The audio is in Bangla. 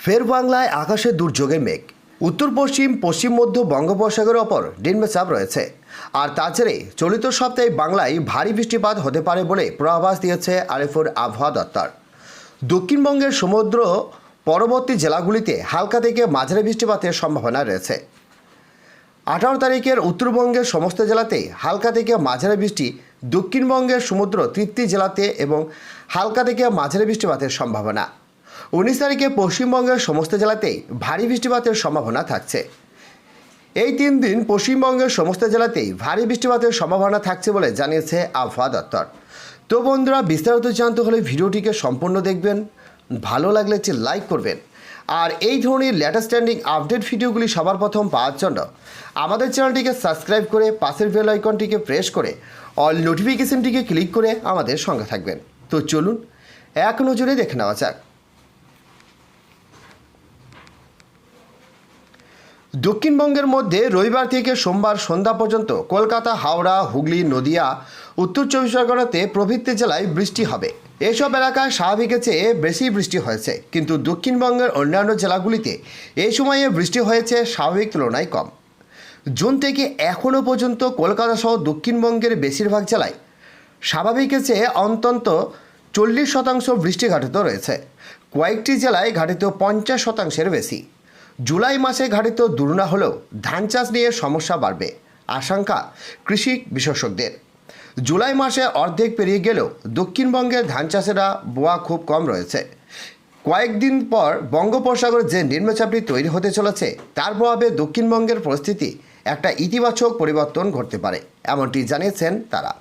ফের বাংলায় আকাশে দুর্যোগের মেঘ। উত্তর পশ্চিম পশ্চিম মধ্য বঙ্গোপসাগরের ওপর নিম্নচাপ রয়েছে, আর তার জেরে চলিত সপ্তাহে বাংলায় ভারী বৃষ্টিপাত হতে পারে বলে পূর্বাভাস দিয়েছে আলিপুর আবহাওয়া দপ্তর। দক্ষিণবঙ্গের সমুদ্র পরবর্তী জেলাগুলিতে হালকা থেকে মাঝারি বৃষ্টিপাতের সম্ভাবনা রয়েছে। 18 তারিখের উত্তরবঙ্গের সমস্ত জেলাতেই হালকা থেকে মাঝারি বৃষ্টি, দক্ষিণবঙ্গের সমুদ্র তৃপ্তি জেলাতে এবং হালকা থেকে মাঝারি বৃষ্টিপাতের সম্ভাবনা। 19 তারিখে পশ্চিমবঙ্গের সমস্ত জেলাতেই ভারী বৃষ্টিপাতের সম্ভাবনা থাকছে। এই 3 দিন পশ্চিমবঙ্গের সমস্ত জেলাতেই ভারী বৃষ্টিপাতের সম্ভাবনা থাকছে বলে জানিয়েছে আবহাওয়া দপ্তর। তো বন্ধুরা, বিস্তারিত জানতে হলে ভিডিওটিকে সম্পূর্ণ দেখবেন, ভালো লাগলে লাইক করবেন, আর এই ধরনের লেটেস্ট ট্রেন্ডিং আপডেট ভিডিওগুলি সবার প্রথম পাওয়ার জন্য আমাদের চ্যানেলটিকে সাবস্ক্রাইব করে পাশের বেল আইকনটিকে প্রেস করে অল নোটিফিকেশনটিকে ক্লিক করে আমাদের সঙ্গে থাকবেন। তো চলুন এক নজরে দেখে নেওয়া যাক। দক্ষিণবঙ্গের মধ্যে রবিবার থেকে সোমবার সন্ধ্যা পর্যন্ত কলকাতা, হাওড়া, হুগলি, নদিয়া, উত্তর 24 পরগনাতে প্রভৃতি জেলায় বৃষ্টি হবে। এসব এলাকায় স্বাভাবিকের চেয়ে বেশি বৃষ্টি হয়েছে, কিন্তু দক্ষিণবঙ্গের অন্যান্য জেলাগুলিতে এই সময়ে বৃষ্টি হয়েছে স্বাভাবিক তুলনায় কম। জুন থেকে এখনও পর্যন্ত কলকাতা সহ দক্ষিণবঙ্গের বেশিরভাগ জেলায় স্বাভাবিকের চেয়ে অন্তত 40% বৃষ্টি ঘটিত রয়েছে। কয়েকটি জেলায় ঘটিত 50%-এর বেশি। জুলাই মাসে ঘটিত দুর্না হলেও ধান চাষ নিয়ে সমস্যা বাড়বে আশঙ্কা কৃষি বিশেষজ্ঞদের। জুলাই মাসে অর্ধেক পেরিয়ে গেলেও দক্ষিণবঙ্গের ধান চাষেরা বোয়া খুব কম রয়েছে। কয়েকদিন পর বঙ্গোপসাগরে যে নিম্নচাপটি তৈরি হতে চলেছে তার প্রভাবে দক্ষিণবঙ্গের পরিস্থিতি একটা ইতিবাচক পরিবর্তন ঘটতে পারে, এমনটি জানিয়েছেন তারা।